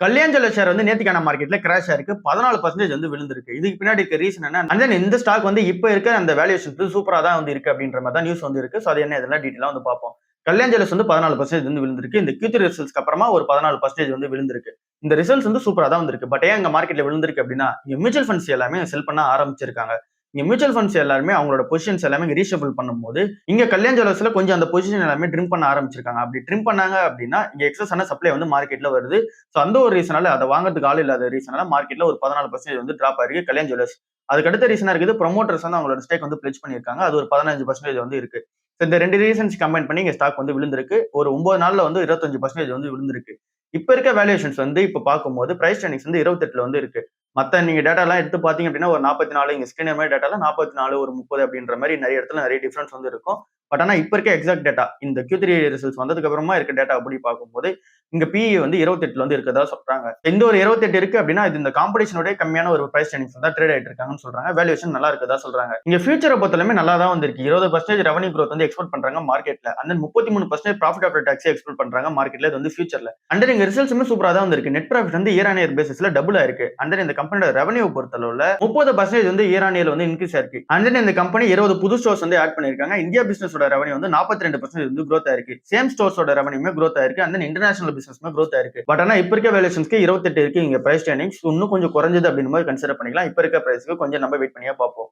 Kalyan jewellers share வந்து நேத்திக்கான மார்க்கெட்ல crash ஆயிருக்கு. 14% வந்து விழுந்திருக்கு. இதுக்கு பின்னாடி இருக்க ரீசன் என்ன? அண்ட் தென் இந்த ஸ்டாக் வந்து இப்ப இருக்க அந்த வேல்யூவேஷன் சூப்பரா தான் வந்து இருக்கு அப்படின்ற மாதிரி தான் நியூஸ் வந்து இருக்கு. சோ அது என்ன இதெல்லாம் டீடைலா வந்து பார்ப்போம். கல்யாண் ஜுவல்லர்ஸ் வந்து 14% வந்து விழுந்திருக்கு. இந்த Q3 ரிசல்ட்ஸ்க்கு அப்புறமா ஒரு 14% வந்து விழுந்திருக்கு. இந்த ரிசல்ட்ஸ் வந்து சூப்பரா தான் வந்திருக்கு. பட் ஏன் இங்க மார்க்கெட்ல விழுந்திருக்கு அப்படின்னா, இங்க மியூச்சுவல் ஃபண்ட்ஸ் எல்லாமே செல் பண்ண ஆரம்பிச்சிருக்காங்க. இங்க மியூச்சுவல் ஃபண்ட்ஸ் எல்லாருமே அவங்களோட பொசிஷன்ஸ் எல்லாமே ரீஷஃபிள் பண்ணும்போது, இங்க கல்யாண் ஜுவல்லர்ஸ்ல கொஞ்சம் அந்த பொசிஷன் எல்லாமே ட்ரிம் பண்ண ஆரம்பிச்சிருக்காங்க. அப்படி ட்ரிம் பண்ணாங்க அப்படின்னா, இங்க எக்ஸஸ் ஆன சப்ளை வந்து மார்க்கெட்ல வருது. சோ அந்த ஒரு ரீசனால அதை வாங்குறதுக்கு ஆள் இல்லாத ரீசனால மார்க்கெட்ல ஒரு 14% வந்து டிராப் ஆயிருக்கு கல்யாண் ஜுவல்லர்ஸ். அதுக்கு அடுத்த ரீசனா இருக்குது ப்ரொமோட்டர்ஸ் வந்து அவங்களோட ஸ்டேக் வந்து பிளெட்ஜ் பண்ணியிருக்காங்க. அது ஒரு 15% வந்து இருக்கு. So இந்த 2 ரீசன்ஸ் கம்பைன் பண்ணி இங்க ஸ்டாக் வந்து விழுந்திருக்கு. ஒரு 9 நாள்ல வந்து 25% வந்து விழுந்திருக்கு. இப்ப இருக்க வேல்யூவேஷன்ஸ் வந்து இப்ப பார்க்கும்போது பிரைஸ் டர்னிங்ஸ் வந்து 28ல வந்து இருக்கு. மத்த நீங்க டேட்டா எல்லாம் எடுத்து பார்த்தீங்க அப்படின்னா ஒரு 44 இங்க ஸ்கிரீன் மாதிரி டேட்டால 44 ஒரு 30 அப்படின்ற மாதிரி நிறைய இடத்துல நிறைய டிஃபரன்ஸ் வந்து இருக்கும். பட் ஆனா இப்ப இருக்க எக்ஸாக்ட் டேட்டா இந்த Q3 ரிசல்ட்ஸ் வந்ததுக்கு அப்புறமா இருக்க டேட்டா அப்படி பார்க்கும்போது இங்க பிஇ வந்து 28ல வந்து இருக்கதா சொல்றாங்க. இந்த ஒரு 28 இருக்கு அப்படின்னா இது இந்த காம்படிஷனோட கம்மியான ஒரு பிரைஸ் டர்னிங்ஸ் தான் ட்ரேட் ஆயிட்டு இருக்காங்கன்னு சொல்றாங்க. வேல்யூவேஷன் நல்லா இருக்கதா சொல்றாங்க. இங்க ஃபியூச்சரை பொறுத்தவரையுமே நல்லா தான் வந்திருக்கு. 20% ரெவன்யூ growth வந்து எக்ஸ்பெக்ட் பண்றாங்க மார்க்கெட்ல. And then 33% profit after tax expect பண்றாங்க மார்க்கெட்ல. இது வந்து ஃபியூச்சர்ல. அண்ட் தென் இங்க ரிசல்ட்ஸுமே சூப்பரா தான் வந்திருக்கு. நெட் ப்ராஃபிட் வந்து இயர் ஆன் இயர் பேசிஸ்ல டபுள் ஆயிருக்கு. அண்ட் தென் இந்த கம்பெனியோட ரெவன்யூ பொறுத்தளவுல 30% வந்து இயர் ஆன் இயர் வந்து இன்க்ரீஸ் ஆயிருக்கு. அண்ட் தென் இந்த கம்பெனி 20 புது ஸ்டோர்ஸ் வந்து ஆட் பண்ணிருக்காங்க. இந்தியா பிசினஸோட ரெவன்யூ வந்து 42% வந்து growth ஆயிருக்கு. சேம் ஸ்டோர்ஸோட ரெவன்யூமே growth ஆயிருக்கு. அண்ட் தென் இன்டர்நேஷனல் பிசினஸ்மே growth ஆயிருக்கு. பட் ஆனா இப்ப இருக்க வேல்யூஷன்ஸ்க்கு 28 இருக்கு இங்க பிரைஸ் டர்னிங்ஸ் இன்னும் கொஞ்சம் குறைஞ்சது அப்படின்னு மாதிரி கன்சிடர் பண்ணிக்கலாம். இப்ப இருக்க பிரைஸ்க்கு கொஞ்சம் நம்ம வெயிட் பண்ணியா பார்ப்போம்.